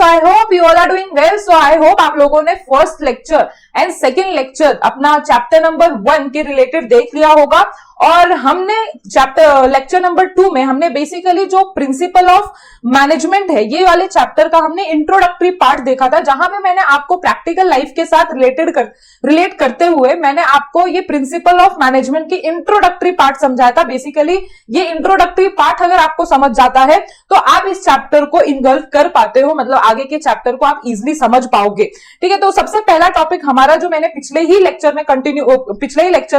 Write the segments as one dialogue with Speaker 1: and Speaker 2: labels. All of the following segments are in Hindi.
Speaker 1: I hope you all are doing well. So I hope आप लोगों ने first lecture and second lecture अपना चैप्टर नंबर 1 के रिलेटेड देख लिया होगा. और हमने चैप्टर लेक्चर नंबर 2 में हमने बेसिकली जो प्रिंसिपल ऑफ मैनेजमेंट है ये वाले चैप्टर का हमने इंट्रोडक्टरी पार्ट देखा था, जहां पे मैंने आपको प्रैक्टिकल लाइफ के साथ रिलेट करते हुए मैंने आपको ये प्रिंसिपल ऑफ मैनेजमेंट की इंट्रोडक्टरी पार्ट समझाया था. बेसिकली ये इंट्रोडक्टरी पार्ट अगर आपको समझ जाता है तो आप इस चैप्टर को इन्वॉल्व कर पाते हो, मतलब आगे के चैप्टर को आप इजिली समझ पाओगे. ठीक है, तो सबसे पहला टॉपिक हमारा जो मैंने पिछले ही लेक्चर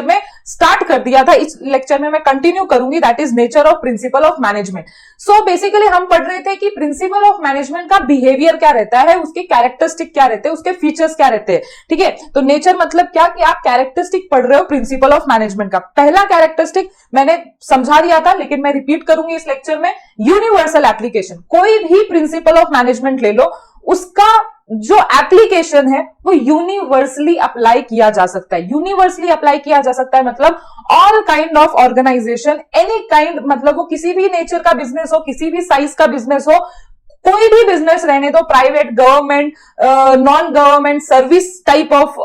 Speaker 1: में स्टार्ट कर दिया था, इस लेक्चर में मैं कंटिन्यू करूंगी, that is nature of principal of management. So basically हम पढ़ रहे थे कि प्रिंसिपल ऑफ मैनेजमेंट का बिहेवियर क्या रहता है, उसके कैरेक्टरिस्टिक क्या रहते हैं, उसके फीचर्स क्या रहते हैं. ठीक है, तो नेचर मतलब क्या कि आप कैरेक्टरिस्टिक पढ़ रहे हो प्रिंसिपल ऑफ मैनेजमेंट का. पहला कैरेक्टरिस्टिक मैंने समझा दिया था लेकिन मैं रिपीट करूंगी इस लेक्चर में, यूनिवर्सल एप्लीकेशन. कोई भी प्रिंसिपल ऑफ मैनेजमेंट ले लो, उसका जो एप्लीकेशन है वो यूनिवर्सली अप्लाई किया जा सकता है. यूनिवर्सली अप्लाई किया जा सकता है मतलब all kind of organisation, any kind, मतलब वो किसी भी नेचर का बिजनेस हो, किसी भी साइज का बिजनेस हो, कोई भी बिजनेस रहने दो, private, government, non government, service type of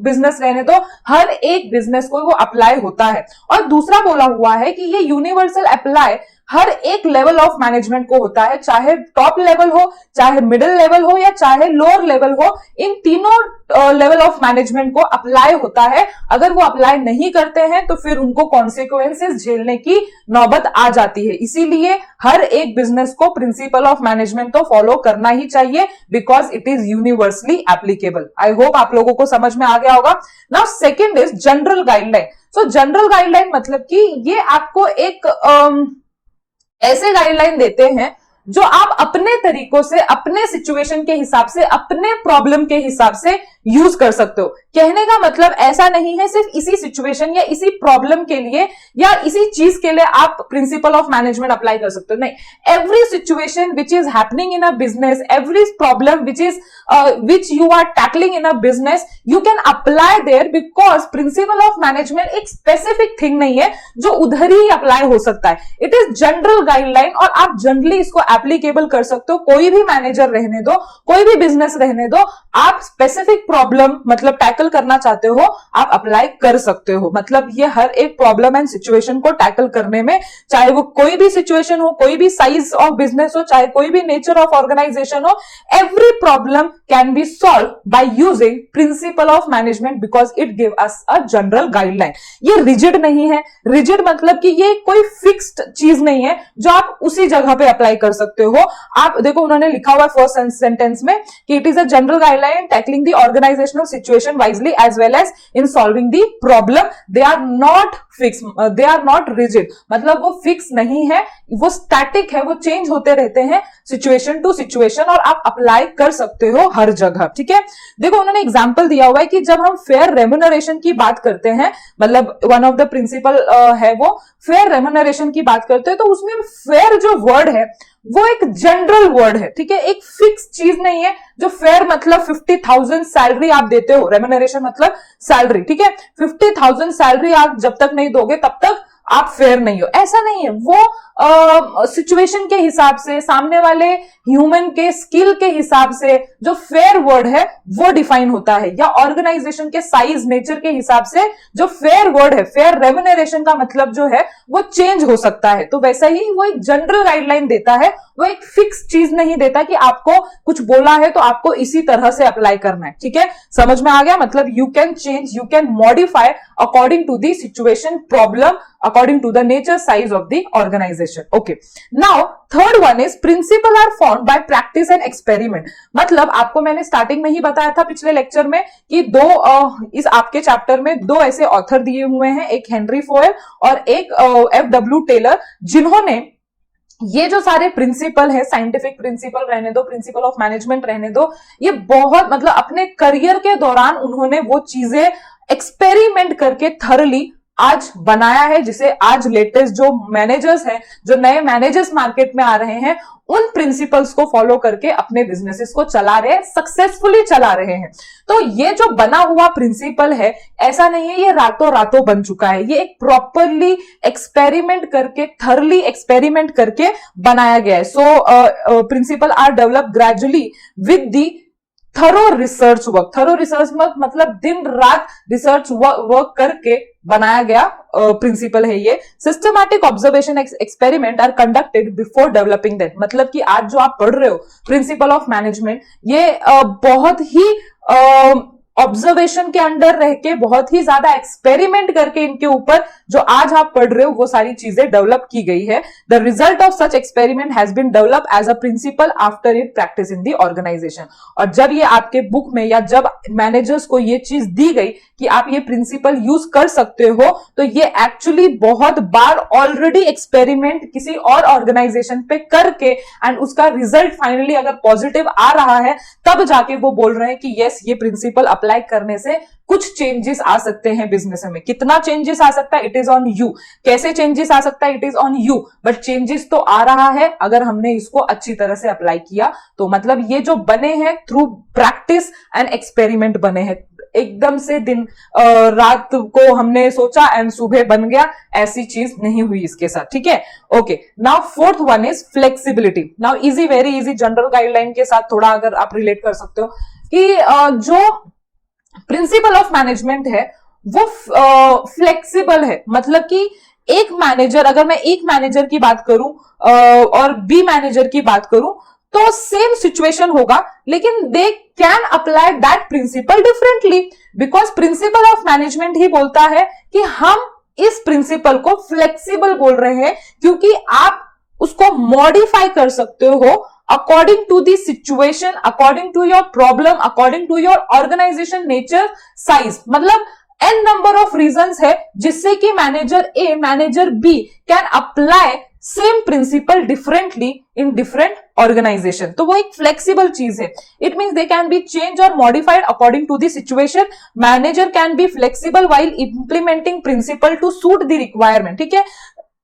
Speaker 1: business रहने दो, हर एक बिजनेस को वो अप्लाई होता है. और दूसरा बोला हुआ है कि ये यूनिवर्सल अप्लाई हर एक लेवल ऑफ मैनेजमेंट को होता है, चाहे टॉप लेवल हो, चाहे मिडिल लेवल हो या चाहे लोअर लेवल हो, इन तीनों लेवल ऑफ मैनेजमेंट को अप्लाई होता है. अगर वो अप्लाई नहीं करते हैं तो फिर उनको कॉन्सिक्वेंसेस झेलने की नौबत आ जाती है. इसीलिए हर एक बिजनेस को प्रिंसिपल ऑफ मैनेजमेंट तो फॉलो करना ही चाहिए, because it is universally applicable. I hope आप लोगों को समझ में आ गया होगा. Now second is general guideline. So general guideline मतलब कि ये आपको एक ऐसे गाइडलाइन देते हैं जो आप अपने तरीकों से, अपने सिचुएशन के हिसाब से, अपने प्रॉब्लम के हिसाब से यूज कर सकते हो. कहने का मतलब ऐसा नहीं है सिर्फ इसी सिचुएशन या इसी प्रॉब्लम के लिए या इसी चीज के लिए आप प्रिंसिपल ऑफ मैनेजमेंट अप्लाई कर सकते हो. नहीं, every situation which is happening in a business, every problem which you are tackling in a business, you can apply there, because principle of management एक स्पेसिफिक थिंग नहीं है जो उधर ही अप्लाई हो सकता है. इट इज जनरल गाइडलाइन और आप जनरली इसको एप्लीकेबल कर सकते हो. कोई भी मैनेजर रहने दो, कोई भी बिजनेस रहने दो, आप स्पेसिफिक प्रॉब्लम मतलब टैकल करना चाहते हो, आप अप्लाई कर सकते हो. मतलब ये हर एक प्रॉब्लम एंड सिचुएशन को टैकल करने में, चाहे वो कोई भी सिचुएशन हो, कोई भी साइज ऑफ बिजनेस हो, चाहे कोई भी नेचर ऑफ ऑर्गेनाइजेशन हो, every problem can be solve by using principal of management because it give us a general guideline. ये रिजिड नहीं है. रिजिड मतलब कि ये कोई फिक्स्ड चीज नहीं है जो आप उसी जगह पे अप्लाई कर सकते हो. आप देखो उन्होंने लिखा हुआ फर्स्ट सेंटेंस में कि it is a general guideline tackling the organisational situation wisely as well as in solving the problem. They are not fix, they are not rigid, मतलब वो फिक्स नहीं है, वो स्टैटिक है, वो चेंज होते रहते हैं सिचुएशन टू सिचुएशन और आप अप्लाई कर सकते हो हर जगह. ठीक है, देखो उन्होंने एग्जांपल दिया हुआ है कि जब हम फेयर रेम्युनरेशन की बात करते हैं, मतलब वन ऑफ द प्रिंसिपल है वो फेयर रेम्युनरेशन की बात करते हैं, तो उसमें फेयर जो वर्ड है वो एक जनरल वर्ड है. ठीक है, एक फिक्स चीज नहीं है. जो फेयर मतलब 50,000 सैलरी आप देते हो, रेम्युनरेशन मतलब सैलरी. ठीक है, 50,000 सैलरी आप जब तक नहीं दोगे तब तक आप फेयर नहीं हो, ऐसा नहीं है. वो सिचुएशन के हिसाब से, सामने वाले ह्यूमन के स्किल के हिसाब से जो फेयर वर्ड है वो डिफाइन होता है, या ऑर्गेनाइजेशन के साइज, नेचर के हिसाब से जो फेयर वर्ड है, फेयर रेम्युनरेशन का मतलब जो है वो चेंज हो सकता है. तो वैसा ही वो एक जनरल गाइडलाइन देता है, वो एक फिक्स चीज नहीं देता कि आपको कुछ बोला है तो आपको इसी तरह से अप्लाई करना है. ठीक है, समझ में आ गया. मतलब you can change, you can modify according to the situation, problem, according to the nature, size of the organization. Okay. Now, third one is principle are formed by practice and experiment. मतलब आपको मैंने स्टार्टिंग में ही बताया था पिछले लेक्चर में कि इस आपके चैप्टर में दो ऐसे ऑथर दिए हुए हैं, एक हेनरी फोयल और एक F.W. टेलर, जिन्होंने ये जो सारे प्रिंसिपल है, साइंटिफिक प्रिंसिपल रहने दो, प्रिंसिपल ऑफ मैनेजमेंट रहने दो, ये बहुत मतलब अपने करियर के दौरान उन्होंने वो चीजें एक्सपेरिमेंट करके थरली आज बनाया है, जिसे आज लेटेस्ट जो मैनेजर्स हैं, जो नए मैनेजर्स मार्केट में आ रहे हैं, उन प्रिंसिपल्स को फॉलो करके अपने बिजनेसेस को चला रहे हैं, सक्सेसफुली चला रहे हैं। तो ये जो बना हुआ प्रिंसिपल है, ऐसा नहीं है ये रातों रातों बन चुका है, ये एक प्रॉपरली एक्सपेरिमेंट करके, थरली एक्सपेरिमेंट करके बनाया गया है। So principle are develop gradually with the thorough research work. Thorough research मतलब दिन रात रिसर्च वर्क करके बनाया गया प्रिंसिपल है ये। Systematic observation experiment are conducted before developing that. मतलब कि आज जो आप पढ़ रहे हो प्रिंसिपल ऑफ मैनेजमेंट, ये बहुत ही ऑब्जर्वेशन के अंडर रह के, बहुत ही ज्यादा एक्सपेरिमेंट करके इनके ऊपर जो आज आप पढ़ रहे हो वो सारी चीजें डेवलप की गई है। The result of such experiment has been develop as a principle after it practice in the organisation. और जब ये आपके बुक में या जब मैनेजर्स को ये चीज दी गई कि आप ये प्रिंसिपल यूज कर सकते हो, तो ये एक्चुअली बहुत बार ऑलरेडी एक्सपेरिमेंट किसी और ऑर्गेनाइजेशन पे करके एंड उसका रिजल्ट फाइनली अगर पॉजिटिव आ रहा है, तब जाके वो बोल रहे हैं कि यस, ये प्रिंसिपल अप्लाई करने से कुछ चेंजेस आ सकते हैं बिजनेस में। कितना चेंजेस आ सकता है, इट इज ऑन यू। कैसे चेंजेस आ सकता है, it is on you, but changes तो आ रहा है अगर हमने इसको अच्छी तरह से अप्लाई किया तो। मतलब ये जो बने हैं थ्रू प्रैक्टिस एंड एक्सपेरिमेंट बने हैं। एकदम से दिन रात को हमने सोचा एंड सुबह बन गया, ऐसी चीज नहीं हुई इसके साथ, ठीक है। Okay, now fourth one is flexibility. Now easy, very easy, general guideline के साथ थोड़ा अगर आप रिलेट कर सकते हो कि जो प्रिंसिपल ऑफ मैनेजमेंट है वो फ्लेक्सिबल है। मतलब कि एक मैनेजर, अगर मैं एक मैनेजर की बात करूं और बी मैनेजर की बात करूं, तो सेम सिचुएशन होगा, लेकिन they can apply that principle differently, because principle of management ही बोलता है कि हम इस प्रिंसिपल को फ्लेक्सिबल बोल रहे हैं, क्योंकि आप उसको मॉडिफाई कर सकते हो according to the situation, according to your problem, according to your organisation nature, size. मतलब n नंबर ऑफ रीजंस है जिससे कि manager A, manager B can apply same principle differently in different organisation. तो वो एक फ्लेक्सिबल चीज है। It means they can be change और modified according to the situation. Manager can be flexible while implementing principle to suit the requirement, ठीक है।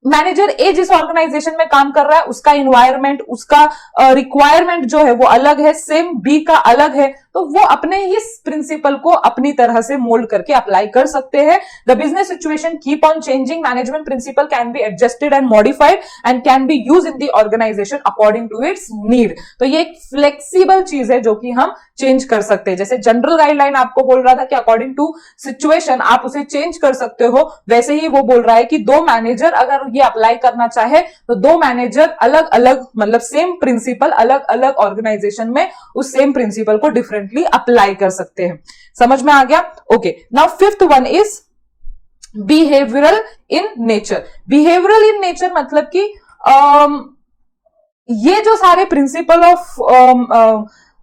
Speaker 1: मैनेजर ए जिस ऑर्गेनाइजेशन में काम कर रहा है उसका इन्वायरमेंट, उसका रिक्वायरमेंट जो है वो अलग है, सेम बी का अलग है, तो वो अपने इस प्रिंसिपल को अपनी तरह से मोल्ड करके अप्लाई कर सकते हैं। The business situation keep on changing, management principle can be adjusted and modified and can be use in the organisation according to its need. तो ये एक फ्लेक्सिबल चीज है जो कि हम चेंज कर सकते हैं। जैसे जनरल गाइडलाइन आपको बोल रहा था कि अकॉर्डिंग टू सिचुएशन आप उसे चेंज कर सकते हो, वैसे ही वो बोल रहा है कि दो मैनेजर अगर ये अप्लाई करना चाहे तो दो मैनेजर अलग अलग, मतलब सेम प्रिंसिपल अलग अलग ऑर्गेनाइजेशन में उस सेम प्रिंसिपल को डिफरेंटली अप्लाई कर सकते हैं। समझ में आ गया? Okay, now fifth one is behavioural in nature. Behavioural in nature मतलब कि ये जो सारे प्रिंसिपल ऑफ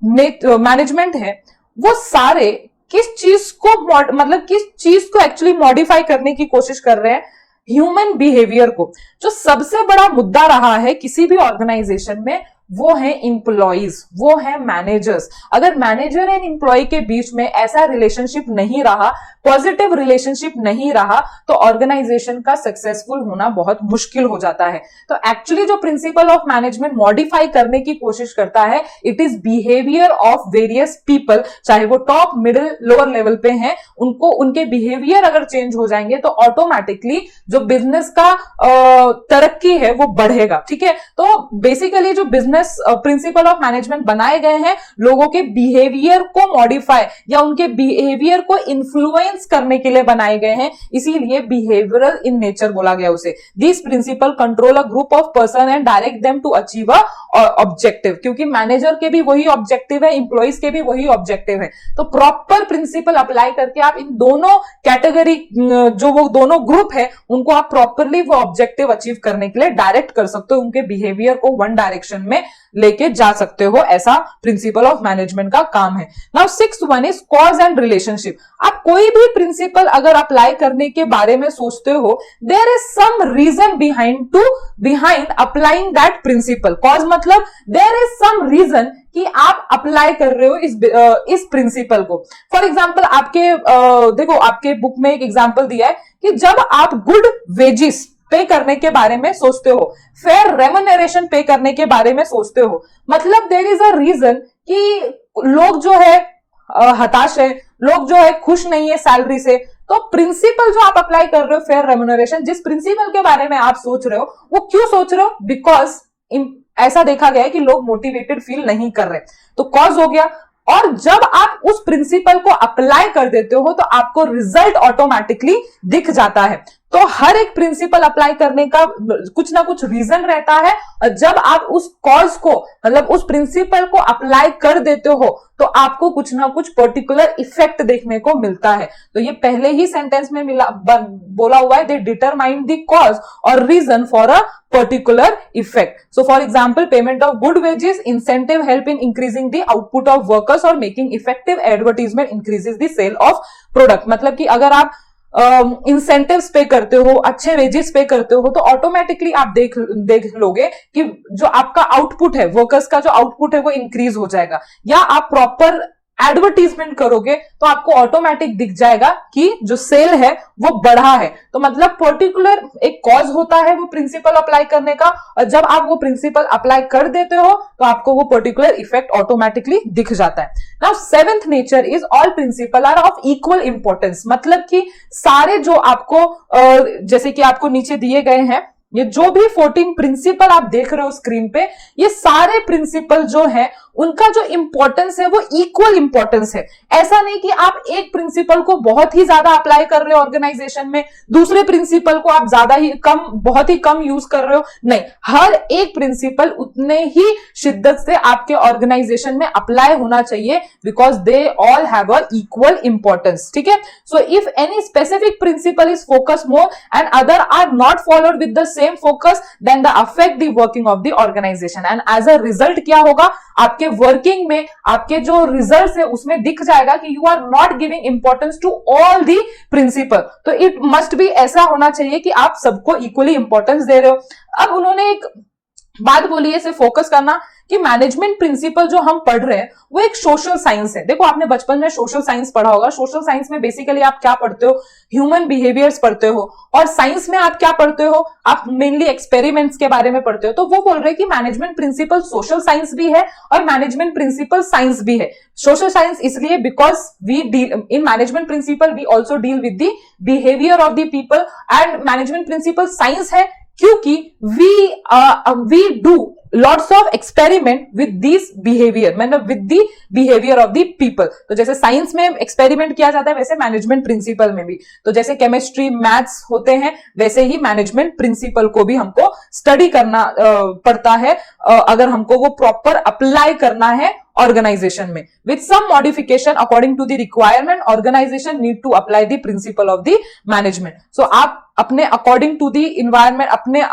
Speaker 1: मैनेजमेंट है वो सारे किस चीज को, मतलब किस चीज को एक्चुअली मॉडिफाई करने की कोशिश कर रहे हैं, ह्यूमन बिहेवियर को। जो सबसे बड़ा मुद्दा रहा है किसी भी ऑर्गेनाइजेशन में वो है इंप्लॉइज, वो है मैनेजर्स। अगर मैनेजर एंड इंप्लॉय के बीच में ऐसा रिलेशनशिप नहीं रहा, पॉजिटिव रिलेशनशिप नहीं रहा, तो ऑर्गेनाइजेशन का सक्सेसफुल होना बहुत मुश्किल हो जाता है। तो एक्चुअली जो प्रिंसिपल ऑफ मैनेजमेंट मॉडिफाई करने की कोशिश करता है, it is behaviour of various people, चाहे वो टॉप, मिडिल, लोअर लेवल पे हैं, उनको उनके बिहेवियर अगर चेंज हो जाएंगे तो ऑटोमेटिकली जो बिजनेस का तरक्की है वो बढ़ेगा, ठीक है। तो बेसिकली जो बिजनेस प्रिंसिपल ऑफ मैनेजमेंट बनाए गए हैं लोगों के बिहेवियर को मॉडिफाई या उनके बिहेवियर को इन्फ्लुएंस करने के लिए बनाए गए हैं, इसीलिए बिहेवियरल इन नेचर बोला गया उसे। This principle control a group of person and direct them to achieve a objective, क्योंकि मैनेजर के भी वही ऑब्जेक्टिव है, इंप्लॉइज के भी वही ऑब्जेक्टिव है। तो प्रॉपर प्रिंसिपल अप्लाई करके आप इन दोनों कैटेगरी, जो वो दोनों ग्रुप है, उनको आप प्रॉपरली वो ऑब्जेक्टिव अचीव करने के लिए डायरेक्ट कर सकते हो, उनके बिहेवियर को वन डायरेक्शन में लेके जा सकते हो, ऐसा प्रिंसिपल ऑफ मैनेजमेंट का काम है। Now 6th one is cause and relationship. आप कोई भी प्रिंसिपल अगर अप्लाई करने के बारे में सोचते हो, there is some reason behind applying that principle. Cause मतलब देयर इज सम रीजन कि आप अप्लाई कर रहे हो इस प्रिंसिपल को। फॉर एग्जाम्पल देखो आपके बुक में एक एग्जाम्पल दिया है कि जब आप गुड वेजेस पे करने के बारे में सोचते हो, फेयर रेम्यूनरेशन पे करने के बारे में सोचते हो, मतलब देयर इज अ रीजन कि लोग जो है हताश है, लोग जो है खुश नहीं है सैलरी से। तो प्रिंसिपल जो आप अप्लाई कर रहे हो फेयर रेम्यूनरेशन, जिस प्रिंसिपल के बारे में आप सोच रहे हो, वो क्यों सोच रहे हो? बिकॉज ऐसा देखा गया है कि लोग मोटिवेटेड फील नहीं कर रहे, तो कॉज हो गया। और जब आप उस प्रिंसिपल को अप्लाई कर देते हो तो आपको रिजल्ट ऑटोमेटिकली दिख जाता है। तो हर एक प्रिंसिपल अप्लाई करने का कुछ ना कुछ रीजन रहता है, और जब आप उस कॉज को मतलब उस प्रिंसिपल को अप्लाई कर देते हो तो आपको कुछ ना कुछ पर्टिकुलर इफेक्ट देखने को मिलता है। तो ये पहले ही सेंटेंस में बोला हुआ है, दे डिटरमाइन द कॉज और reason for a particular effect. So for example, payment of good wages, incentive help in increasing the output of workers or making effective advertisement increases the sale of product. मतलब कि अगर आप इंसेंटिव्स पे करते हो, अच्छे वेजेस पे करते हो, तो ऑटोमेटिकली आप देख लोगे कि जो आपका आउटपुट है, वर्कर्स का जो आउटपुट है वो इंक्रीज हो जाएगा। या आप प्रॉपर एडवर्टीजमेंट करोगे तो आपको ऑटोमेटिक दिख जाएगा कि जो सेल है वो बढ़ा है। तो मतलब पर्टिकुलर एक कॉज होता है वो प्रिंसिपल अप्लाई करने का, और जब आप वो प्रिंसिपल अप्लाई कर देते हो तो आपको वो पर्टिकुलर इफेक्ट ऑटोमेटिकली दिख जाता है। Now 7th nature is all principle are of equal importance. मतलब कि सारे जो आपको जैसे कि आपको नीचे दिए गए हैं, ये जो भी 14 प्रिंसिपल आप देख रहे हो स्क्रीन पे, ये सारे प्रिंसिपल जो है उनका जो इंपॉर्टेंस है वो इक्वल इंपॉर्टेंस है। ऐसा नहीं कि आप एक प्रिंसिपल को बहुत ही ज्यादा अप्लाई कर रहे हो ऑर्गेनाइजेशन में, दूसरे प्रिंसिपल को आप बहुत ही कम यूज कर रहे हो, नहीं, हर एक प्रिंसिपल उतने ही शिद्दत से आपके ऑर्गेनाइजेशन में अप्लाई होना चाहिए, because they all have a equal importance. ठीक है, so if any specific principle is focus more and other are not followed with the same focus, then the affect the working of the organisation, and as a result क्या होगा, आपके वर्किंग में आपके जो रिजल्ट्स है उसमें दिख जाएगा कि you are not giving importance to all the principle. तो इट मस्ट बी ऐसा होना चाहिए कि आप सबको इक्वली इंपॉर्टेंस दे रहे हो। अब उन्होंने एक बात बोली है इसे फोकस करना कि मैनेजमेंट प्रिंसिपल जो हम पढ़ रहे हैं वो एक सोशल साइंस है। देखो आपने बचपन में सोशल साइंस पढ़ा होगा। सोशल साइंस में बेसिकली आप क्या पढ़ते हो, ह्यूमन बिहेवियर्स पढ़ते हो, और साइंस में आप क्या पढ़ते हो, आप मेनली एक्सपेरिमेंट्स के बारे में पढ़ते हो। तो वो बोल रहे हैं कि मैनेजमेंट प्रिंसिपल सोशल साइंस भी है और मैनेजमेंट प्रिंसिपल साइंस भी है। सोशल साइंस इसलिए because we deal in management principle, we also deal with the behaviour of the people, and management principle science है क्योंकि we do lots of experiment with this behaviour, मतलब with the behaviour of the people. तो जैसे साइंस में एक्सपेरिमेंट किया जाता है वैसे मैनेजमेंट प्रिंसिपल में भी। तो जैसे केमिस्ट्री मैथ्स होते हैं वैसे ही मैनेजमेंट प्रिंसिपल को भी हमको स्टडी करना पड़ता है अगर हमको वो प्रॉपर अप्लाई करना है ऑर्गेनाइजेशन में। With some modification according to the requirement, organisation need to apply the principle of the management. So आप अपने अकॉर्डिंग टू द इन्वायरमेंट अपने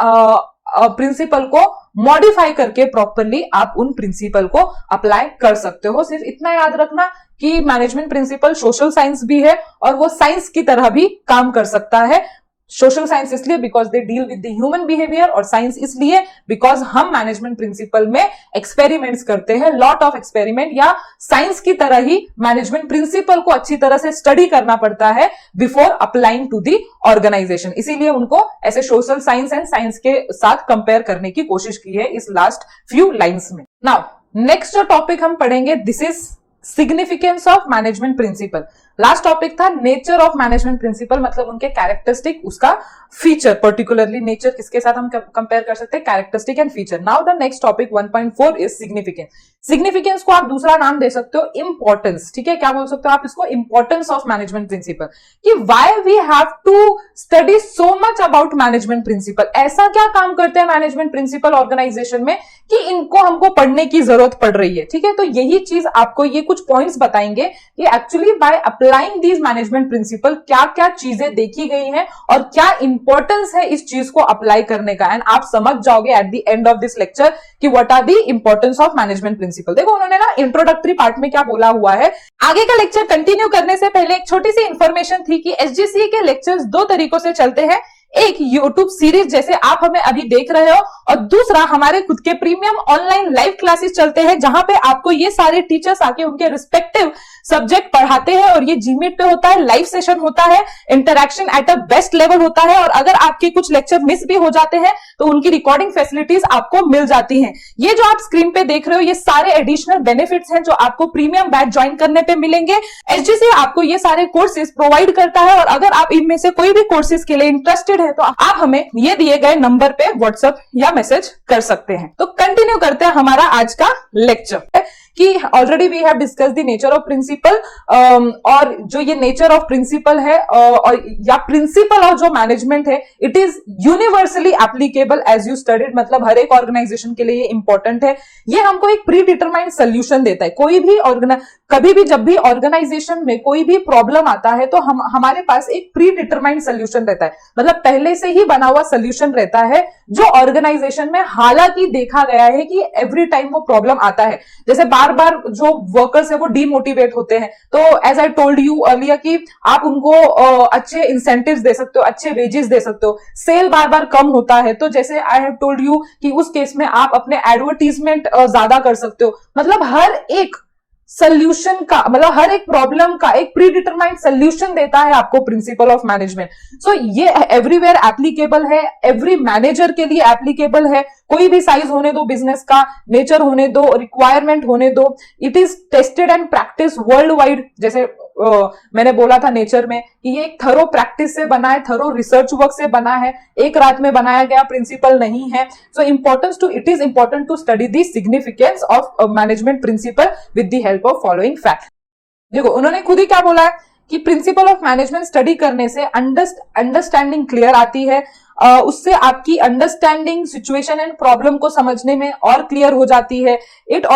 Speaker 1: प्रिंसिपल को मॉडिफाई करके प्रॉपरली आप उन प्रिंसिपल को अप्लाई कर सकते हो। सिर्फ इतना याद रखना कि मैनेजमेंट प्रिंसिपल सोशल साइंस भी है और वो साइंस की तरह भी काम कर सकता है। सोशल साइंस इसलिए because they deal with the human behaviour, और साइंस इसलिए बिकॉज हम मैनेजमेंट प्रिंसिपल में एक्सपेरिमेंट्स करते हैं, लॉट ऑफ एक्सपेरिमेंट, या साइंस की तरह ही मैनेजमेंट प्रिंसिपल को अच्छी तरह से स्टडी करना पड़ता है before applying to the organisation. इसीलिए उनको ऐसे सोशल साइंस एंड साइंस के साथ कंपेयर करने की कोशिश की है इस लास्ट फ्यू लाइन्स में। नाउ नेक्स्ट जो टॉपिक हम पढ़ेंगे, this is significance of management principle. Last topic था नेचर ऑफ मैनेजमेंट प्रिंसिपल, मतलब उनके कैरेक्टरिस्टिक, उसका फीचर, पर्टिकुलरली नेचर किसके साथ हम कंपेयर कर सकते हैं, characteristic and feature. Now the next topic 1.4 is significance. Significance को आप दूसरा नाम दे सकते हो इंपॉर्टेंस। ठीक है, क्या बोल सकते हो आप इसको, इंपॉर्टेंस ऑफ मैनेजमेंट प्रिंसिपल, कि why we have to study so much about management principle. ऐसा क्या काम करते हैं मैनेजमेंट प्रिंसिपल ऑर्गेनाइजेशन में कि इनको हमको पढ़ने की जरूरत पड़ रही है। ठीक है, तो यही चीज आपको ये कुछ पॉइंट्स बताएंगे कि actually by applying these management principle, क्या क्या चीजें देखी गई हैं और क्या इंपॉर्टेंस है इस चीज को अप्लाई करने का, एंड आप समझ जाओगे at the end of this lecture कि what are the importance of management principle. देखो उन्होंने ना इंट्रोडक्टरी पार्ट में क्या बोला हुआ है। आगे का लेक्चर कंटिन्यू करने से पहले एक छोटी सी इंफॉर्मेशन थी कि एसजीसीए के लेक्चर्स दो तरीकों से चलते हैं, एक यूट्यूब सीरीज जैसे आप हमें अभी देख रहे हो, और दूसरा हमारे खुद के प्रीमियम ऑनलाइन लाइव क्लासेस चलते हैं जहां पे आपको ये सारे टीचर्स आके उनके रिस्पेक्टिव सब्जेक्ट पढ़ाते हैं, और ये जीमीट पे होता है, लाइव सेशन होता है, interaction at a best level होता है, और अगर आपके कुछ लेक्चर मिस भी हो जाते हैं तो उनकी रिकॉर्डिंग फैसिलिटीज आपको मिल जाती हैं। ये जो आप स्क्रीन पे देख रहे हो ये सारे एडिशनल बेनिफिट्स हैं जो आपको प्रीमियम बैच ज्वाइन करने पे मिलेंगे। एसजीसीए आपको ये सारे कोर्सेज प्रोवाइड करता है, और अगर आप इनमें से कोई भी कोर्सेज के लिए इंटरेस्टेड है तो आप हमें ये दिए गए नंबर पे व्हाट्सएप या मैसेज कर सकते हैं। तो कंटिन्यू करते हैं हमारा आज का लेक्चर कि already we have discuss the nature of principle, और जो ये नेचर ऑफ प्रिंसिपल है और या प्रिंसिपल ऑफ जो मैनेजमेंट है it is universally applicable as you studied, मतलब हर एक ऑर्गेनाइजेशन के लिए इंपॉर्टेंट है। ये हमको एक प्री डिटरमाइंड सोल्यूशन देता है। कोई भी कभी भी जब भी ऑर्गेनाइजेशन में कोई भी प्रॉब्लम आता है तो हमारे पास एक प्री डिटरमाइंड सोल्यूशन रहता है, मतलब पहले से ही बना हुआ सोल्यूशन रहता है जो ऑर्गेनाइजेशन में, हालांकि देखा गया है कि एवरी टाइम वो प्रॉब्लम आता है, जैसे बार बार जो वर्कर्स है वो डीमोटिवेट होते हैं, तो as I told you earlier कि आप उनको अच्छे इंसेंटिव्स दे सकते हो, अच्छे वेजेस दे सकते हो, सेल बार बार कम होता है तो जैसे आई हैव टोल्ड यू कि उस केस में आप अपने एडवर्टीजमेंट ज्यादा कर सकते हो। मतलब हर एक सोल्यूशन का, मतलब हर एक प्रॉब्लम का एक प्री डिटरमाइंड सोल्यूशन देता है आपको प्रिंसिपल ऑफ मैनेजमेंट। सो ये एवरीवेयर एप्लीकेबल है, एवरी मैनेजर के लिए एप्लीकेबल है, कोई भी साइज होने दो, बिजनेस का नेचर होने दो, रिक्वायरमेंट होने दो, it is tested and practice world wide. जैसे मैंने बोला था नेचर में कि ये एक थरो प्रैक्टिस से बना है, थरो रिसर्च वर्क से बना है, एक रात में बनाया गया प्रिंसिपल नहीं है। So it is important to study the significance of management principle with the help of following fact. देखो उन्होंने खुद ही क्या बोला है कि प्रिंसिपल ऑफ मैनेजमेंट स्टडी करने से अंडरस्टैंडिंग क्लियर आती है, उससे आपकी अंडरस्टैंडिंग सिचुएशन एंड प्रॉब्लम को समझने में और क्लियर हो जाती है। It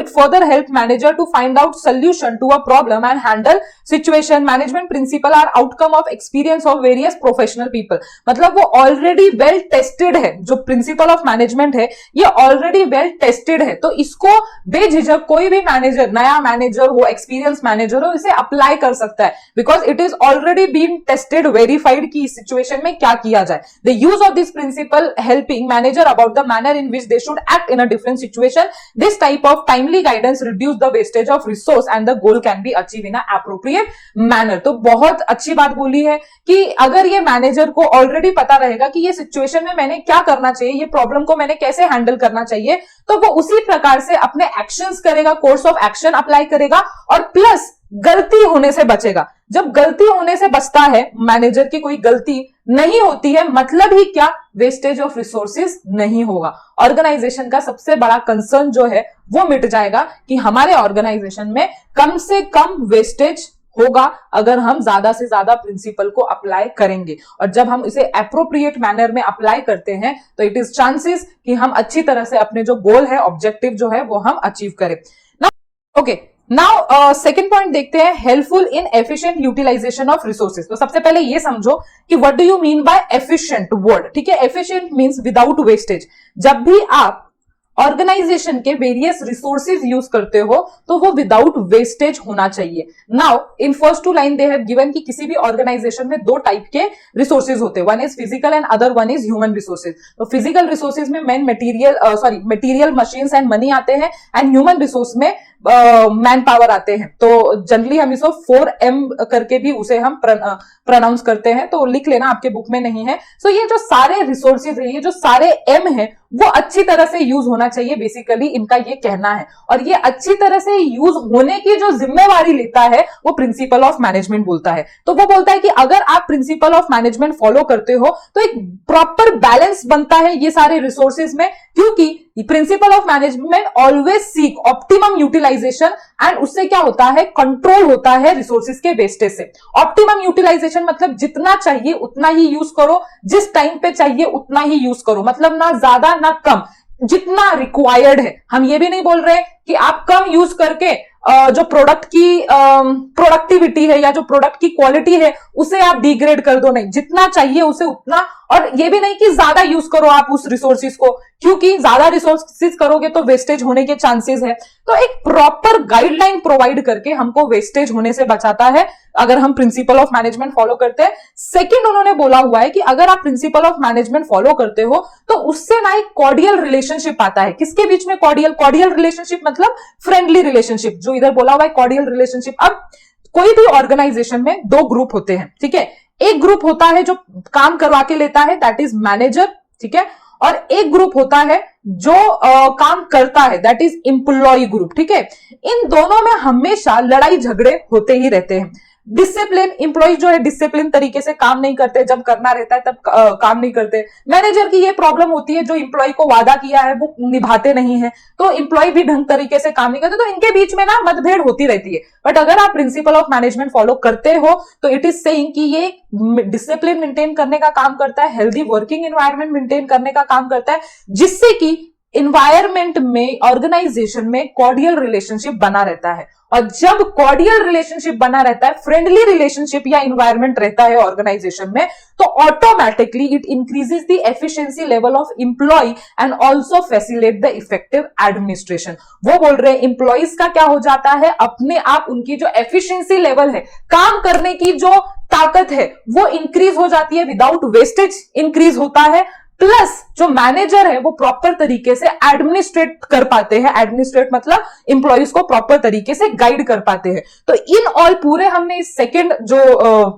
Speaker 1: further help manager to find out solution to a problem and handle situation. Management principle are outcome of experience of various professional people, मतलब वो ऑलरेडी वेल टेस्टेड है। जो प्रिंसिपल ऑफ मैनेजमेंट है ये ऑलरेडी वेल टेस्टेड है, तो इसको बेझिझक कोई भी मैनेजर, नया मैनेजर हो, एक्सपीरियंस मैनेजर हो, इसे अप्लाई कर सकता है, because it is already been tested, verified कि इस सिचुएशन में क्या किया जाए। The use of this principle helping manager about the manner in which they should act in a different situation. This type of timely guidance reduce the wastage of resource and the goal can be achieved in a appropriate manner. तो बहुत अच्छी बात बोली है कि अगर ये मैनेजर को ऑलरेडी पता रहेगा कि ये सिचुएशन में मैंने क्या करना चाहिए, ये प्रॉब्लम को मैंने कैसे हैंडल करना चाहिए, तो वो उसी प्रकार से अपने एक्शंस करेगा, कोर्स ऑफ एक्शन अप्लाई करेगा, और प्लस गलती होने से बचेगा। जब गलती होने से बचता है मैनेजर की, कोई गलती नहीं होती है, मतलब ही क्या, वेस्टेज ऑफ रिसोर्सेज नहीं होगा। ऑर्गेनाइजेशन का सबसे बड़ा कंसर्न जो है वो मिट जाएगा कि हमारे ऑर्गेनाइजेशन में कम से कम वेस्टेज होगा अगर हम ज्यादा से ज्यादा प्रिंसिपल को अप्लाई करेंगे, और जब हम इसे एप्रोप्रिएट मैनर में अप्लाई करते हैं तो इट इज चांसेस कि हम अच्छी तरह से अपने जो गोल है, ऑब्जेक्टिव जो है वो हम अचीव करें। नाउ सेकंड पॉइंट देखते हैं, helpful in efficient utilisation of resources. तो सबसे पहले ये समझो कि what do you mean by efficient word, ठीक है। Efficient means without wastage. जब भी आप ऑर्गेनाइजेशन के वेरियस रिसोर्सेज यूज करते हो तो वो विदाउट वेस्टेज होना चाहिए। Now in first two line they have given कि किसी भी ऑर्गेनाइजेशन में दो टाइप के रिसोर्सेज होते हैं, one is physical and other one is human resources. तो फिजिकल रिसोर्सेज में मटेरियल मशीन्स एंड मनी आते हैं, एंड ह्यूमन रिसोर्स में मैन पावर आते हैं। तो जनरली हम इसको 4M करके भी उसे हम प्रोनाउंस करते हैं, तो लिख लेना, आपके बुक में नहीं है। सो ये जो सारे रिसोर्सेज है, ये जो सारे M है, वो अच्छी तरह से यूज होना चाहिए, बेसिकली इनका ये कहना है। और ये अच्छी तरह से यूज होने की जो जिम्मेवारी लेता है वो प्रिंसिपल ऑफ मैनेजमेंट बोलता है। तो वो बोलता है कि अगर आप प्रिंसिपल ऑफ मैनेजमेंट फॉलो करते हो तो एक प्रॉपर बैलेंस बनता है ये सारे रिसोर्सेज में, क्योंकि principle of management always seek optimum utilisation, and उससे क्या होता है, कंट्रोल होता है रिसोर्सेज के वेस्टेज से। ऑप्टिमम यूटिलाइजेशन मतलब जितना चाहिए उतना ही यूज करो, जिस टाइम पे चाहिए उतना ही यूज करो, मतलब ना ज्यादा ना कम, जितना रिक्वायर्ड है। हम ये भी नहीं बोल रहे कि आप कम यूज करके जो प्रोडक्ट की प्रोडक्टिविटी है या जो प्रोडक्ट की क्वालिटी है उसे आप डिग्रेड कर दो, नहीं, जितना चाहिए उसे उतना, और ये भी नहीं कि ज्यादा यूज करो आप उस रिसोर्सेज को, क्योंकि ज्यादा रिसोर्सेज करोगे तो वेस्टेज होने के चांसेस है। तो एक प्रॉपर गाइडलाइन प्रोवाइड करके हमको वेस्टेज होने से बचाता है अगर हम प्रिंसिपल ऑफ मैनेजमेंट फॉलो करते हैं। सेकंड, उन्होंने बोला हुआ है कि अगर आप प्रिंसिपल ऑफ मैनेजमेंट फॉलो करते हो तो उससे ना एक कॉर्डियल रिलेशनशिप आता है। किसके बीच में कॉर्डियल रिलेशनशिप मतलब फ्रेंडली रिलेशनशिप, जो इधर बोला हुआ है कॉर्डियल रिलेशनशिप। अब कोई भी ऑर्गेनाइजेशन में दो ग्रुप होते हैं, ठीक है, एक ग्रुप होता है जो काम करवा के लेता है, दैट इज मैनेजर, ठीक है, और एक ग्रुप होता है जो काम करता है, दैट इज एम्प्लॉय ग्रुप, ठीक है। इन दोनों में हमेशा लड़ाई झगड़े होते ही रहते हैं। डिसिप्लिन, इंप्लॉय जो है डिसिप्लिन तरीके से काम नहीं करते, जब करना रहता है तब काम नहीं करते। मैनेजर की ये प्रॉब्लम होती है, जो इंप्लॉय को वादा किया है वो निभाते नहीं है, तो इंप्लॉय भी ढंग तरीके से काम नहीं करते, तो इनके बीच में ना मतभेद होती रहती है। बट अगर आप प्रिंसिपल ऑफ मैनेजमेंट फॉलो करते हो तो इट इज सेइंग कि ये डिसिप्लिन मेंटेन करने का काम करता है, हेल्दी वर्किंग एनवायरनमेंट मेंटेन करने का काम करता है, जिससे कि इन्वायरमेंट में, ऑर्गेनाइजेशन में कॉर्डियल रिलेशनशिप बना रहता है। और जब कॉर्डियल रिलेशनशिप बना रहता है, फ्रेंडली रिलेशनशिप या इन्वायरमेंट रहता है ऑर्गेनाइजेशन में, तो automatically it increases the efficiency level of employ and also facilitate the effective administration. वो बोल रहे हैं एम्प्लॉइज का क्या हो जाता है, अपने आप उनकी जो एफिशिएंसी लेवल है, काम करने की जो ताकत है, वो इंक्रीज हो जाती है, विदाउट वेस्टेज इंक्रीज होता है। प्लस जो मैनेजर है वो प्रॉपर तरीके से एडमिनिस्ट्रेट कर पाते हैं, एडमिनिस्ट्रेट मतलब इंप्लॉइज को प्रॉपर तरीके से गाइड कर पाते हैं। तो इन ऑल पूरे हमने इस सेकंड जो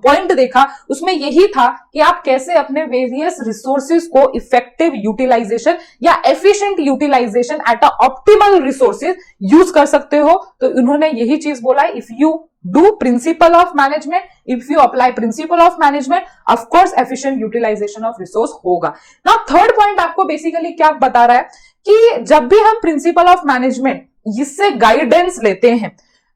Speaker 1: पॉइंट देखा उसमें यही था कि आप कैसे अपने वेरियस रिसोर्सेज को इफेक्टिव यूटिलाइजेशन या efficient utilisation at a optimal resources use कर सकते हो। तो उन्होंने यही चीज बोला है, if you do principle of management, if you apply principle of management, of course efficient utilization of resource होगा। Now third point आपको basically क्या बता रहा है कि जब भी हम principle of management इससे गाइडेंस लेते हैं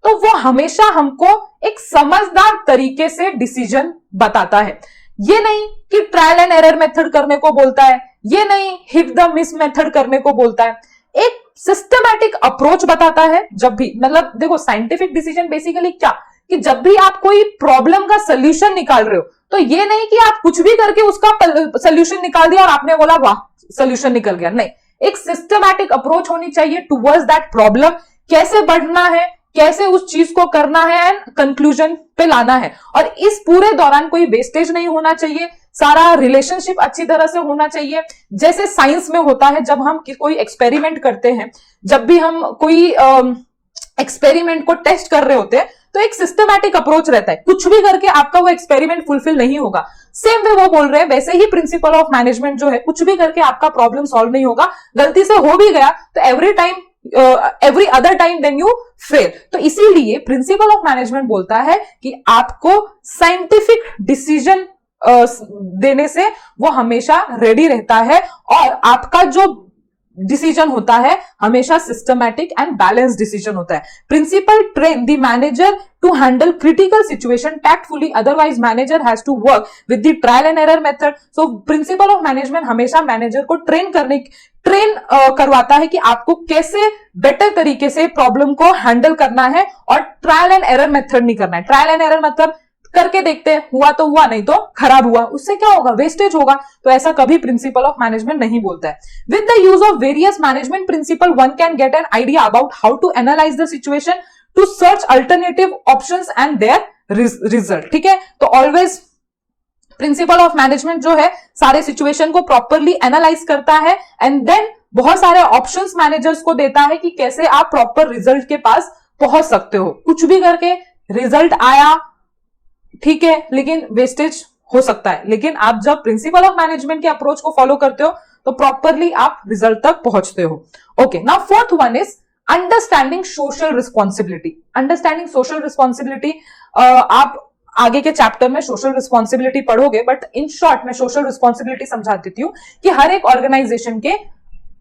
Speaker 1: तो वो हमेशा हमको एक समझदार तरीके से डिसीजन बताता है। ये नहीं कि ट्रायल एंड एरर मेथड करने को बोलता है, ये नहीं हिट द मिस मेथड करने को बोलता है, एक सिस्टमैटिक अप्रोच बताता है। जब भी मतलब देखो साइंटिफिक डिसीजन बेसिकली क्या, कि जब भी आप कोई प्रॉब्लम का सोल्यूशन निकाल रहे हो तो ये नहीं कि आप कुछ भी करके उसका सोल्यूशन निकाल दिया और आपने बोला वाह सोल्यूशन निकल गया, नहीं, एक सिस्टमैटिक अप्रोच होनी चाहिए टुवर्ड्स दैट प्रॉब्लम, कैसे बढ़ना है, कैसे उस चीज को करना है एंड कंक्लूजन पे लाना है। और इस पूरे दौरान कोई वेस्टेज नहीं होना चाहिए, सारा रिलेशनशिप अच्छी तरह से होना चाहिए। जैसे साइंस में होता है, जब हम कोई एक्सपेरिमेंट करते हैं, जब भी हम कोई एक्सपेरिमेंट को टेस्ट कर रहे होते हैं तो एक सिस्टमैटिक अप्रोच रहता है, कुछ भी करके आपका वो एक्सपेरिमेंट फुलफिल नहीं होगा। सेम वे वो बोल रहे हैं, वैसे ही प्रिंसिपल ऑफ मैनेजमेंट जो है, कुछ भी करके आपका प्रॉब्लम सॉल्व नहीं होगा, गलती से हो भी गया तो every other time then you fail. तो इसीलिए प्रिंसिपल ऑफ मैनेजमेंट बोलता है कि आपको साइंटिफिक डिसीजन देने से वो हमेशा रेडी रहता है और आपका जो डिसीजन होता है हमेशा सिस्टमैटिक एंड बैलेंस डिसीजन होता है। Principle train the manager to handle critical situation tactfully, otherwise manager has to work with the trial and error method. So principle of management हमेशा मैनेजर को ट्रेन करवाता है कि आपको कैसे बेटर तरीके से प्रॉब्लम को हैंडल करना है और ट्रायल एंड एरर मेथड नहीं करना है। ट्रायल एंड एरर मतलब करके देखते हैं, हुआ तो हुआ, नहीं तो खराब हुआ, उससे क्या होगा, वेस्टेज होगा। तो ऐसा कभी प्रिंसिपल ऑफ मैनेजमेंट नहीं बोलता है। With the use of various management principle one can get an idea about how to analyse the situation, to search alternative options and their result. ठीक है, तो ऑलवेज प्रिंसिपल ऑफ मैनेजमेंट जो है सारे सिचुएशन को प्रॉपरली एनालाइज करता है एंड देन बहुत सारे ऑप्शंस मैनेजर्स को देता है कि कैसे आप प्रॉपर रिजल्ट के पास पहुंच सकते हो। कुछ भी करके रिजल्ट आया ठीक है, लेकिन वेस्टेज हो सकता है, लेकिन आप जब प्रिंसिपल ऑफ मैनेजमेंट के अप्रोच को फॉलो करते हो तो प्रॉपरली आप रिजल्ट तक पहुंचते हो। Okay, now fourth one is understanding social responsibility. Understanding social responsibility आप आगे के चैप्टर में सोशल रिस्पॉन्सिबिलिटी पढ़ोगे, बट इन शॉर्ट मैं सोशल रिस्पॉन्सिबिलिटी समझा देती हूँ कि हर एक ऑर्गेनाइजेशन के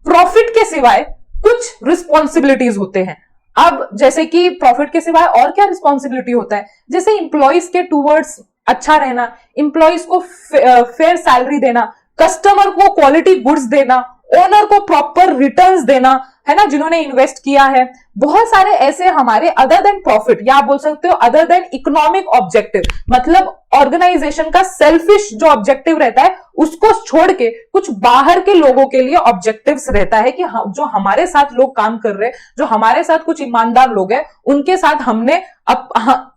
Speaker 1: प्रॉफिट के सिवाय कुछ रिस्पॉन्सिबिलिटीज होते हैं। अब जैसे कि प्रॉफिट के सिवाय और क्या रिस्पॉन्सिबिलिटी होता है, जैसे इंप्लॉइज के टूवर्ड्स अच्छा रहना, इंप्लॉइज को फेयर सैलरी देना, कस्टमर को क्वालिटी गुड्स देना, ओनर को प्रॉपर रिटर्न्स देना, है ना, जिन्होंने इन्वेस्ट किया है, बहुत सारे ऐसे हमारे अदर देन प्रॉफिट, या आप बोल सकते हो अदर देन इकोनॉमिक ऑब्जेक्टिव, मतलब ऑर्गेनाइजेशन का सेल्फिश जो ऑब्जेक्टिव रहता है उसको छोड़ के कुछ बाहर के लोगों के लिए ऑब्जेक्टिव्स रहता है कि जो हमारे साथ लोग काम कर रहे हैं, जो हमारे साथ कुछ ईमानदार लोग हैं, उनके साथ हमने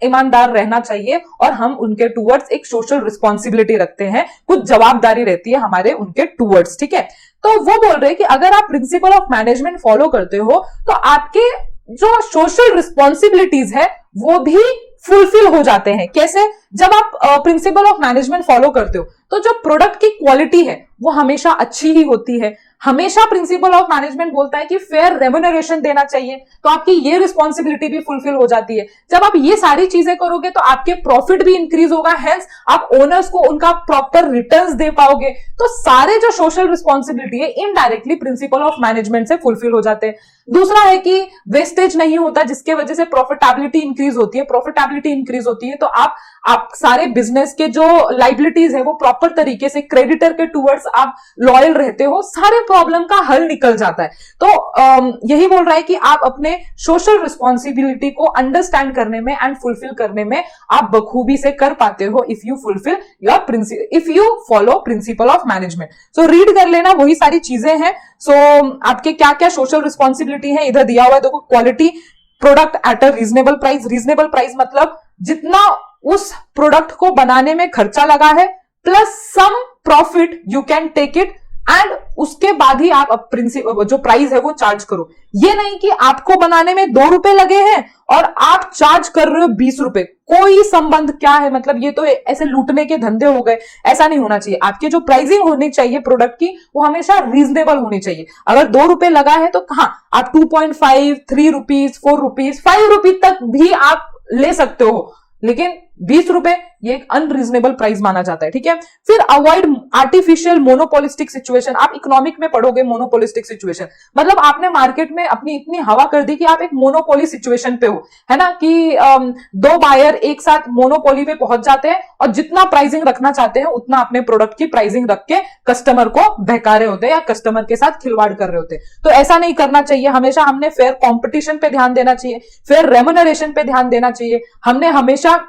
Speaker 1: ईमानदार रहना चाहिए और हम उनके टूवर्ड्स एक सोशल रिस्पॉन्सिबिलिटी रखते हैं, कुछ जवाबदारी रहती है हमारे उनके टूवर्ड्स, ठीक है। तो वो बोल रहे हैं कि अगर आप प्रिंसिपल ऑफ मैनेजमेंट फॉलो करते हो तो आपके जो सोशल रिस्पॉन्सिबिलिटीज है वो भी फुलफिल हो जाते हैं। कैसे? जब आप प्रिंसिपल ऑफ मैनेजमेंट फॉलो करते हो तो जो प्रोडक्ट की क्वालिटी है वो हमेशा अच्छी ही होती है। हमेशा प्रिंसिपल ऑफ मैनेजमेंट बोलता है कि फेयर रेम्यूनरेशन देना चाहिए, तो आपकी ये रिस्पॉन्सिबिलिटी भी फुलफिल हो जाती है। जब आप ये सारी चीजें करोगे तो आपके प्रॉफिट भी इंक्रीज होगा, हेंस आप ओनर्स को उनका प्रॉपर रिटर्न्स दे पाओगे। तो सारे जो सोशल रिस्पॉन्सिबिलिटी है इनडायरेक्टली प्रिंसिपल ऑफ मैनेजमेंट से फुलफिल हो जाते हैं। दूसरा है कि वेस्टेज नहीं होता, जिसके वजह से प्रॉफिटेबिलिटी इंक्रीज होती है। प्रॉफिटेबिलिटी इंक्रीज होती है तो आप सारे बिजनेस के जो लाइबिलिटीज है वो प्रॉपर तरीके से क्रेडिटर के टूवर्ड्स आप लॉयल रहते हो, सारे प्रॉब्लम का हल निकल जाता है। तो यही बोल रहा है कि आप अपने सोशल रिस्पॉन्सिबिलिटी को अंडरस्टैंड करने में एंड फुलफिल करने में आप बखूबी से कर पाते हो if you follow principle of management. So read कर लेना, वही सारी चीजें हैं। सो आपके क्या क्या सोशल रिस्पॉन्सिबिलिटी है इधर दिया हुआ है, देखो। Quality, product at a reasonable price. Reasonable price मतलब जितना उस प्रोडक्ट को बनाने में खर्चा लगा है plus some profit you can take it, and उसके बाद ही आप जो प्राइस है वो चार्ज करो। ये नहीं कि आपको बनाने में 2 रुपए लगे हैं और आप चार्ज कर रहे हो 20 रुपए, कोई संबंध क्या है, मतलब ये तो ऐसे लूटने के धंधे हो गए। ऐसा नहीं होना चाहिए। आपकी जो प्राइसिंग होनी चाहिए प्रोडक्ट की वो हमेशा रीजनेबल होनी चाहिए। अगर 2 रुपए लगा है तो कहां आप 2.5, 3 रुपीज, 4 रुपीज, 5 रुपीज तक भी आप ले सकते हो, लेकिन 20 रुपए ये एक अनरीजनेबल प्राइस माना जाता है, ठीक है। फिर अवॉइड आर्टिफिशियल मोनोपोलिस्टिक सिचुएशन। आप इकोनॉमिक में पढ़ोगे मोनोपोलिस्टिक सिचुएशन, मतलब आपने मार्केट में अपनी इतनी हवा कर दी कि आप एक मोनोपोली सिचुएशन पे हो, है ना, कि 2 बायर एक साथ मोनोपोली पे पहुंच जाते हैं और जितना प्राइसिंग रखना चाहते हैं उतना अपने प्रोडक्ट की प्राइसिंग रख के कस्टमर को बहका रहे होते हैं या कस्टमर के साथ खिलवाड़ कर रहे होते हैं। तो ऐसा नहीं करना चाहिए। हमेशा हमने फेयर कॉम्पिटिशन पे ध्यान देना चाहिए, फेयर रेम्यूनरेशन पे ध्यान देना चाहिए। हमने हमेशा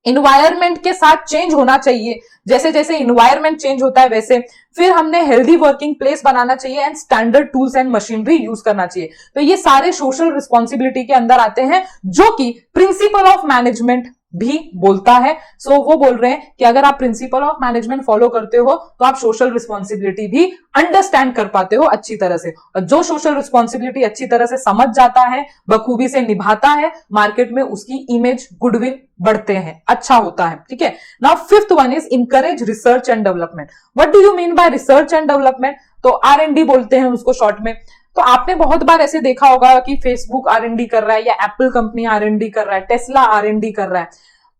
Speaker 1: इन्वायरमेंट के साथ चेंज होना चाहिए, जैसे जैसे इन्वायरमेंट चेंज होता है वैसे। फिर हमने हेल्दी वर्किंग प्लेस बनाना चाहिए and standard tools and machinery use करना चाहिए। तो ये सारे सोशल रिस्पॉन्सिबिलिटी के अंदर आते हैं जो कि प्रिंसिपल ऑफ मैनेजमेंट भी बोलता है। सो वो बोल रहे हैं कि अगर आप प्रिंसिपल ऑफ मैनेजमेंट फॉलो करते हो तो आप सोशल रिस्पॉन्सिबिलिटी भी अंडरस्टैंड कर पाते हो अच्छी तरह से। और जो सोशल रिस्पॉन्सिबिलिटी अच्छी तरह से समझ जाता है, बखूबी से निभाता है, मार्केट में उसकी इमेज, गुडविल बढ़ते हैं, अच्छा होता है, ठीक है। Now fifth one is encourage research and development. What do you mean bye research and development? तो R&D बोलते हैं उसको शॉर्ट में। तो आपने बहुत बार ऐसे देखा होगा कि फेसबुक R&D कर रहा है या एप्पल कंपनी R&D कर रहा है, टेस्ला R&D कर रहा है।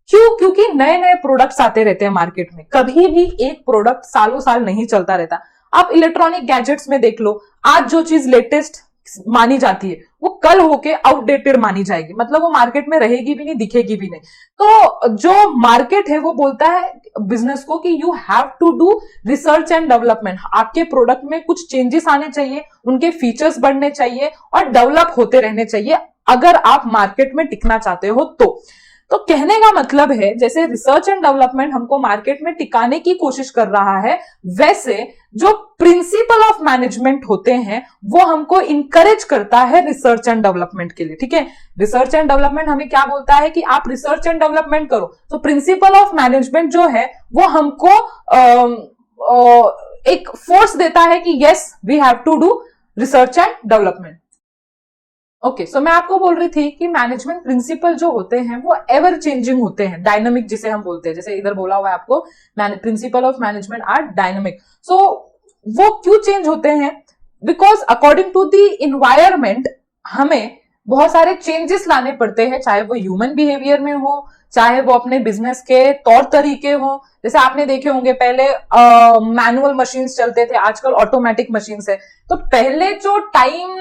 Speaker 1: क्यों? क्योंकि नए नए प्रोडक्ट्स आते रहते हैं मार्केट में। कभी भी एक प्रोडक्ट सालों साल नहीं चलता रहता। आप इलेक्ट्रॉनिक गैजेट्स में देख लो, आज जो चीज लेटेस्ट मानी जाती है वो कल होके आउटडेटेड मानी जाएगी, मतलब वो मार्केट में रहेगी भी नहीं, दिखेगी भी नहीं। तो जो मार्केट है वो बोलता है बिजनेस को कि you have to do research and development. आपके प्रोडक्ट में कुछ चेंजेस आने चाहिए, उनके फीचर्स बढ़ने चाहिए और डेवलप होते रहने चाहिए अगर आप मार्केट में टिकना चाहते हो। तो कहने का मतलब है जैसे रिसर्च एंड डेवलपमेंट हमको मार्केट में टिकाने की कोशिश कर रहा है, वैसे जो प्रिंसिपल ऑफ मैनेजमेंट होते हैं वो हमको इंकरेज करता है रिसर्च एंड डेवलपमेंट के लिए, ठीक है। रिसर्च एंड डेवलपमेंट हमें क्या बोलता है कि आप रिसर्च एंड डेवलपमेंट करो। तो प्रिंसिपल ऑफ मैनेजमेंट जो है वो हमको एक फोर्स देता है कि yes we have to do research and development. Okay, so मैं आपको बोल रही थी कि मैनेजमेंट प्रिंसिपल जो होते हैं वो एवर चेंजिंग होते हैं, डायनामिक जिसे हम बोलते हैं। जैसे इधर बोला हुआ है आपको, principle of management are dynamic. So वो क्यों चेंज होते हैं? Because according to the environment हमें बहुत सारे चेंजेस लाने पड़ते हैं, चाहे वो ह्यूमन बिहेवियर में हो, चाहे वो अपने बिजनेस के तौर तरीके हो। जैसे आपने देखे होंगे पहले मैनुअल मशीन्स चलते थे, आजकल ऑटोमेटिक मशीन्स है। तो पहले जो टाइम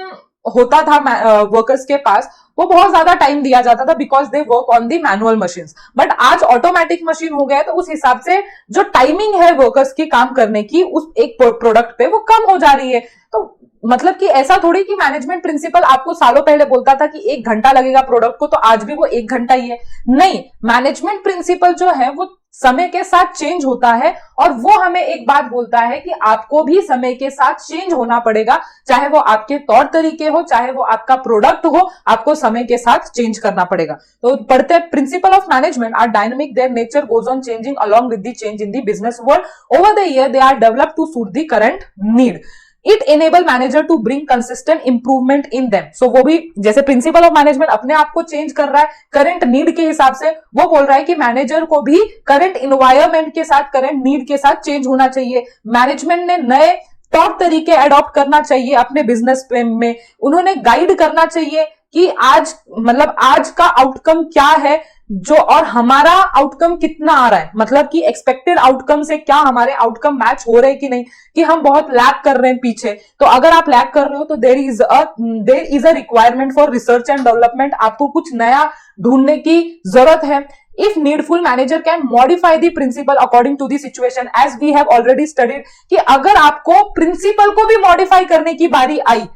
Speaker 1: होता था वर्कर्स के पास, वो बहुत ज्यादा टाइम दिया जाता था because they work on the manual machines. But आज ऑटोमेटिक मशीन हो गया है तो उस हिसाब से जो टाइमिंग है वर्कर्स की काम करने की उस एक प्रोडक्ट पे वो कम हो जा रही है। तो मतलब कि ऐसा थोड़ी कि मैनेजमेंट प्रिंसिपल आपको सालों पहले बोलता था कि 1 घंटा लगेगा प्रोडक्ट को, तो आज भी वो 1 घंटा ही है। नहीं, मैनेजमेंट प्रिंसिपल जो है वो समय के साथ चेंज होता है, और वो हमें एक बात बोलता है कि आपको भी समय के साथ चेंज होना पड़ेगा, चाहे वो आपके तौर तरीके हो, चाहे वो आपका प्रोडक्ट हो, आपको समय के साथ चेंज करना पड़ेगा। तो पढ़ते हैं, principle of management are dynamic, their nature goes on changing along with the change in the business world over the year, they are developed to suit the current need. It enable manager to bring consistent improvement in them. So वो भी जैसे प्रिंसिपल ऑफ मैनेजमेंट अपने आप को चेंज कर रहा है करंट नीड के हिसाब से, वो बोल रहा है कि मैनेजर को भी करंट इन्वायरमेंट के साथ, करंट नीड के साथ चेंज होना चाहिए। मैनेजमेंट ने नए तौर तरीके अडॉप्ट करना चाहिए अपने बिजनेस में, उन्होंने गाइड करना चाहिए कि आज मतलब आज का आउटकम क्या है जो, और हमारा आउटकम कितना आ रहा है, मतलब कि एक्सपेक्टेड आउटकम से क्या हमारे आउटकम मैच हो रहे हैं कि नहीं, कि हम बहुत लैग कर रहे हैं पीछे। तो अगर आप लैग कर रहे हो तो there is a requirement for research and development, आपको कुछ नया ढूंढने की जरूरत है। If needful, manager can modify the principle according to the situation, as we have already studied, कि अगर आपको प्रिंसिपल को भी मॉडिफाई करने की बारी आई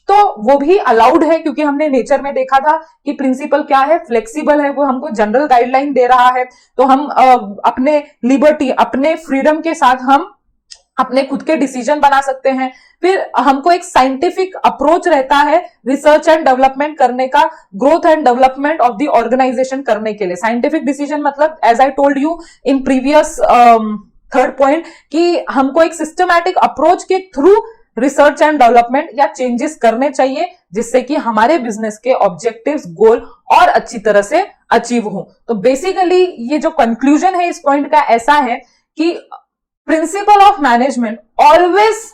Speaker 1: तो वो भी अलाउड है, क्योंकि हमने नेचर में देखा था कि प्रिंसिपल क्या है, फ्लेक्सिबल है, वो हमको जनरल गाइडलाइन दे रहा है। तो हम अपने लिबर्टी, अपने फ्रीडम के साथ हम अपने खुद के डिसीजन बना सकते हैं। फिर हमको एक साइंटिफिक अप्रोच रहता है रिसर्च एंड डेवलपमेंट करने का, growth and development of the organisation करने के लिए। साइंटिफिक डिसीजन मतलब as I told you in previous third point, कि हमको एक सिस्टमैटिक अप्रोच के थ्रू रिसर्च एंड डेवलपमेंट या चेंजेस करने चाहिए, जिससे कि हमारे बिजनेस के ऑब्जेक्टिव्स, गोल और अच्छी तरह से अचीव हो। तो बेसिकली ये जो कंक्लूजन है इस पॉइंट का ऐसा है कि principle of management always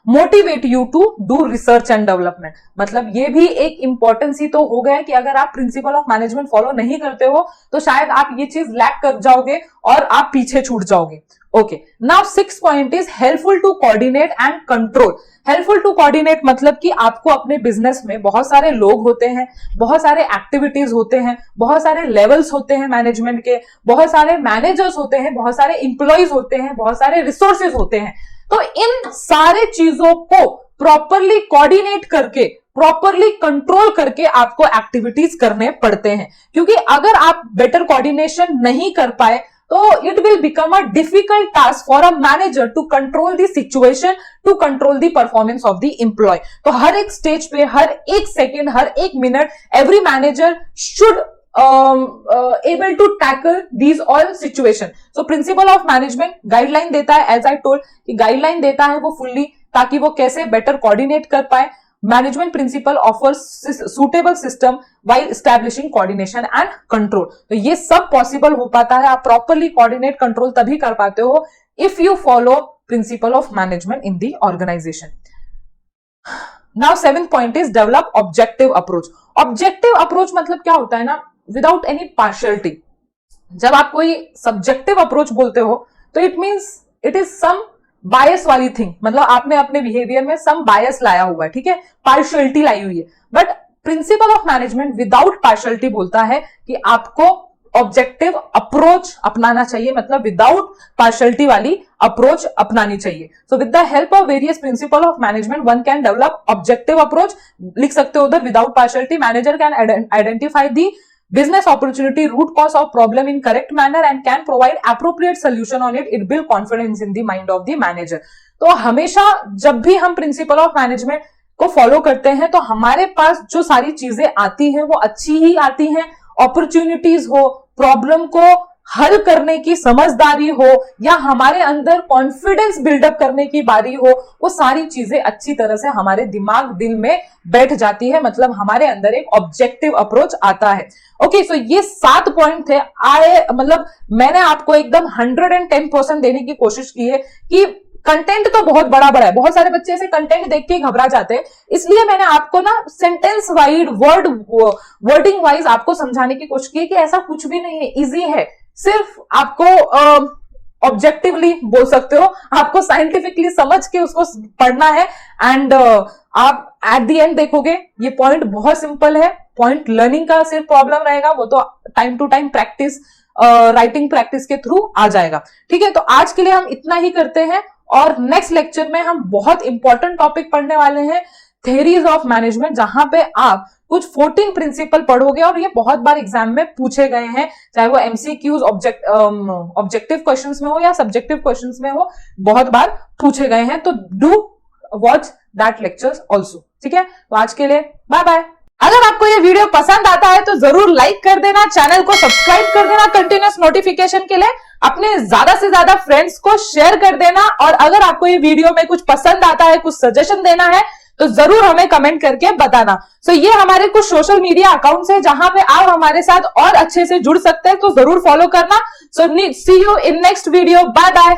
Speaker 1: motivate you to do research and development. मतलब ये भी एक इंपॉर्टेंस ही तो हो गया कि अगर आप प्रिंसिपल ऑफ मैनेजमेंट फॉलो नहीं करते हो तो शायद आप ये चीज लैक कर जाओगे और आप पीछे छूट जाओगे। Okay, now 6th point is helpful to coordinate and control. Helpful to coordinate मतलब कि आपको अपने बिजनेस में बहुत सारे लोग होते हैं, बहुत सारे एक्टिविटीज होते हैं, बहुत सारे लेवल्स होते हैं मैनेजमेंट के, बहुत सारे मैनेजर्स होते हैं, बहुत सारे इंप्लॉइज होते हैं, बहुत सारे रिसोर्सेज होते हैं। तो इन सारे चीजों को प्रॉपरली कोऑर्डिनेट करके, प्रॉपरली कंट्रोल करके आपको एक्टिविटीज करने पड़ते हैं, क्योंकि अगर आप बेटर कोऑर्डिनेशन नहीं कर पाए तो it will become a difficult task for a manager to control the situation, to control the performance of the employee। तो हर एक स्टेज पे, हर एक सेकेंड, हर एक minute every manager should able to tackle these all situation। So principle of management guideline देता है, as I told कि गाइडलाइन देता है वो फुल्ली, ताकि वो कैसे बेटर कोऑर्डिनेट कर पाए। Management principle offers suitable system while establishing coordination and control। तो ये सब पॉसिबल हो पाता है, आप प्रॉपरली कोऑर्डिनेट, कंट्रोल तभी कर पाते हो if you follow principle of management in the organisation. Now 7th point is develop objective approach. Objective approach मतलब क्या होता है ना, विदाउट एनी पार्शियलिटी। जब आप कोई सब्जेक्टिव अप्रोच बोलते हो तो it means it is some bias वाली थिंग, मतलब आपने अपने बिहेवियर में सम बायस लाया हुआ है, ठीक है, पार्शियलिटी लाई हुई है। But principal of management without partiality बोलता है कि आपको ऑब्जेक्टिव अप्रोच अपनाना चाहिए, मतलब विदाउट पार्शियलिटी वाली अप्रोच अपनानी चाहिए। So with the help of various principal of management one can develop objective approach. लिख सकते हो उधर, without partiality manager can identify the business opportunity, root cause of problem in correct manner and can provide appropriate solution on it। It build confidence in the mind of the manager। तो हमेशा जब भी हम प्रिंसिपल ऑफ मैनेजमेंट को फॉलो करते हैं तो हमारे पास जो सारी चीजें आती हैं वो अच्छी ही आती हैं। अपॉर्चुनिटीज हो, प्रॉब्लम को हल करने की समझदारी हो, या हमारे अंदर कॉन्फिडेंस बिल्डअप करने की बारी हो, वो सारी चीजें अच्छी तरह से हमारे दिमाग, दिल में बैठ जाती है। मतलब हमारे अंदर एक ऑब्जेक्टिव अप्रोच आता है। ओके, सो ये 7 पॉइंट थे। मतलब मैंने आपको एकदम 110% देने की कोशिश की है कि कंटेंट तो बहुत बड़ा बड़ा है, बहुत सारे बच्चे ऐसे कंटेंट देख के घबरा जाते हैं, इसलिए मैंने आपको ना सेंटेंस वाइड, वर्डिंग वाइज आपको समझाने की कोशिश की है कि ऐसा कुछ भी नहीं है, इजी है। सिर्फ आपको ऑब्जेक्टिवली बोल सकते हो, आपको साइंटिफिकली समझ के उसको पढ़ना है, एंड आप एट द एंड देखोगे ये पॉइंट बहुत सिंपल है। पॉइंट लर्निंग का सिर्फ प्रॉब्लम रहेगा, वो तो time to time practice, writing practice के थ्रू आ जाएगा। ठीक है, तो आज के लिए हम इतना ही करते हैं और नेक्स्ट लेक्चर में हम बहुत इंपॉर्टेंट टॉपिक पढ़ने वाले हैं, थ्योरीज ऑफ मैनेजमेंट, जहां पे आप कुछ 14 प्रिंसिपल पढ़ोगे और ये बहुत बार एग्जाम में पूछे गए हैं, चाहे वो एमसीक्यूज ऑब्जेक्टिव क्वेश्चंस में हो या सब्जेक्टिव क्वेश्चंस में हो, बहुत बार पूछे गए हैं। तो do watch that lectures also, ठीक है। तो आज के लिए बाय बाय। अगर आपको ये वीडियो पसंद आता है तो जरूर लाइक कर देना, चैनल को सब्सक्राइब कर देना कंटिन्यूअस नोटिफिकेशन के लिए, अपने ज्यादा से ज्यादा फ्रेंड्स को शेयर कर देना। और अगर आपको ये वीडियो में कुछ पसंद आता है, कुछ सजेशन देना है, तो जरूर हमें कमेंट करके बताना। सो ये हमारे कुछ सोशल मीडिया अकाउंट्स हैं जहां पे आप हमारे साथ और अच्छे से जुड़ सकते हैं, तो जरूर फॉलो करना। So see you in next video, bye bye.